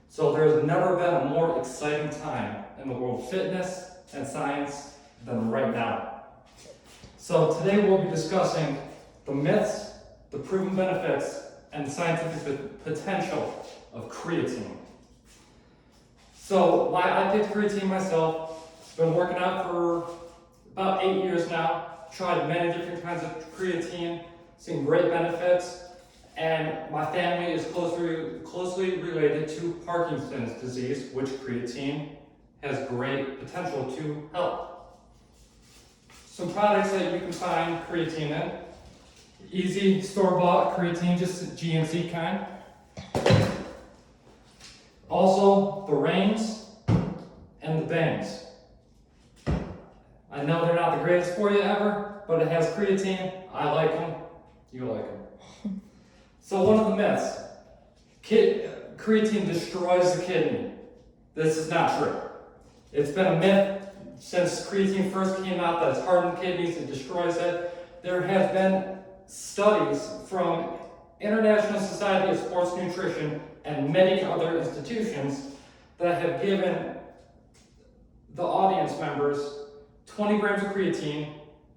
So there's never been a more exciting time in the world of fitness and science than right now. So today we'll be discussing the myths, the proven benefits, and the scientific potential of creatine. So why I picked creatine myself, been working out for about 8 years now, tried many different kinds of creatine, seen great benefits, and my family is closely related to Parkinson's disease, which creatine has great potential to help. Some products that you can find creatine in: easy store-bought creatine, just GNC kind. Also, the Reigns and the Bangs. I know they're not the greatest for you ever, but it has creatine. I like them. You like them. So one of the myths, creatine destroys the kidney. This is not true. It's been a myth since creatine first came out that it's hardened kidneys, it destroys it. There have been studies from International Society of Sports Nutrition and many other institutions that have given the audience members 20 grams of creatine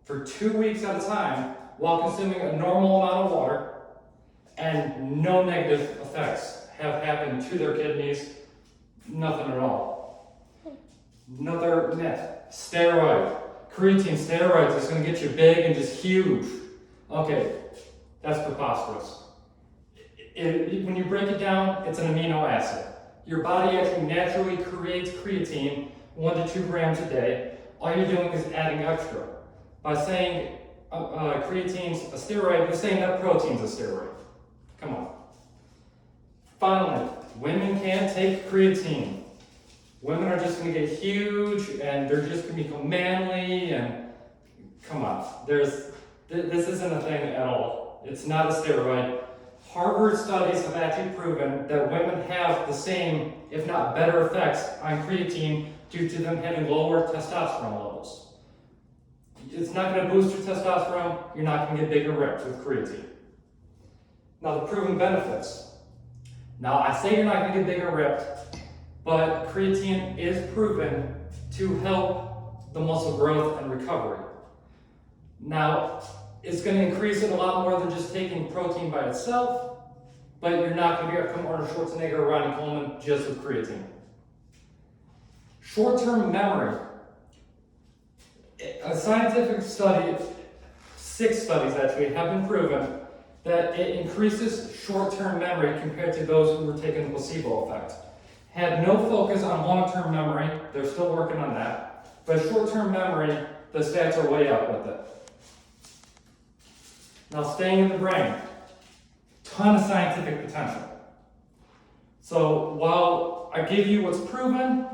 for 2 weeks at a time while consuming a normal amount of water, and no negative effects have happened to their kidneys, nothing at all. Another myth, steroid. Creatine steroids is going to get you big and just huge. Okay, that's preposterous. When you break it down, it's an amino acid. Your body actually naturally creates creatine 1 to 2 grams a day. All you're doing is adding extra. By saying creatine's a steroid, you're saying that protein's a steroid. Come on. Finally, women can't take creatine. Women are just going to get huge and they're just going to become manly and come on. This isn't a thing at all. It's not a steroid. Harvard studies have actually proven that women have the same, if not better, effects on creatine due to them having lower testosterone levels. It's not going to boost your testosterone. You're not going to get big and ripped with creatine. Now, the proven benefits. Now, I say you're not going to get big and ripped, but creatine is proven to help the muscle growth and recovery. Now, it's going to increase it a lot more than just taking protein by itself, but you're not going to become Arnold Schwarzenegger or Ronnie Coleman just with creatine. Short-term memory. A scientific study, 6 studies actually, have been proven that it increases short-term memory compared to those who were taking the placebo effect. Had no focus on long-term memory, they're still working on that, but short-term memory, the stats are way up with it. Now, staying in the brain, ton of scientific potential. So while I give you what's proven,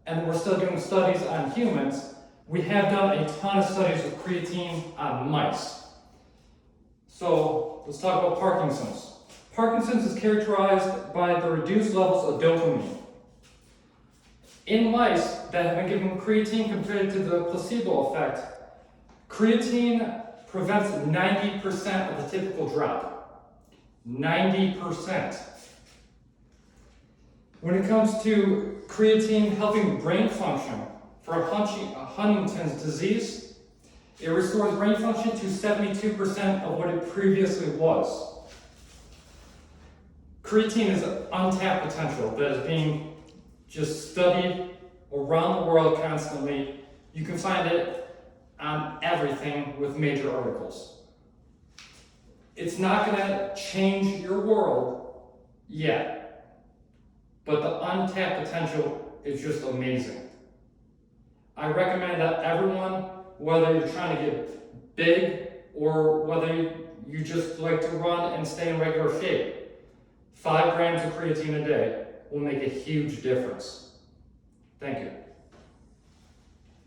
and we're still doing studies on humans, we have done a ton of studies with creatine on mice. So let's talk about Parkinson's. Parkinson's is characterized by the reduced levels of dopamine. In mice that have been given creatine compared to the placebo effect, creatine prevents 90% of the typical drop. 90%. When it comes to creatine helping brain function for Huntington's disease, it restores brain function to 72% of what it previously was. Creatine is an untapped potential that is being just studied around the world constantly. You can find it on everything with major articles. It's not going to change your world yet, but the untapped potential is just amazing. I recommend that everyone, whether you're trying to get big or whether you just like to run and stay in regular shape, 5 grams of creatine a day will make a huge difference. Thank you.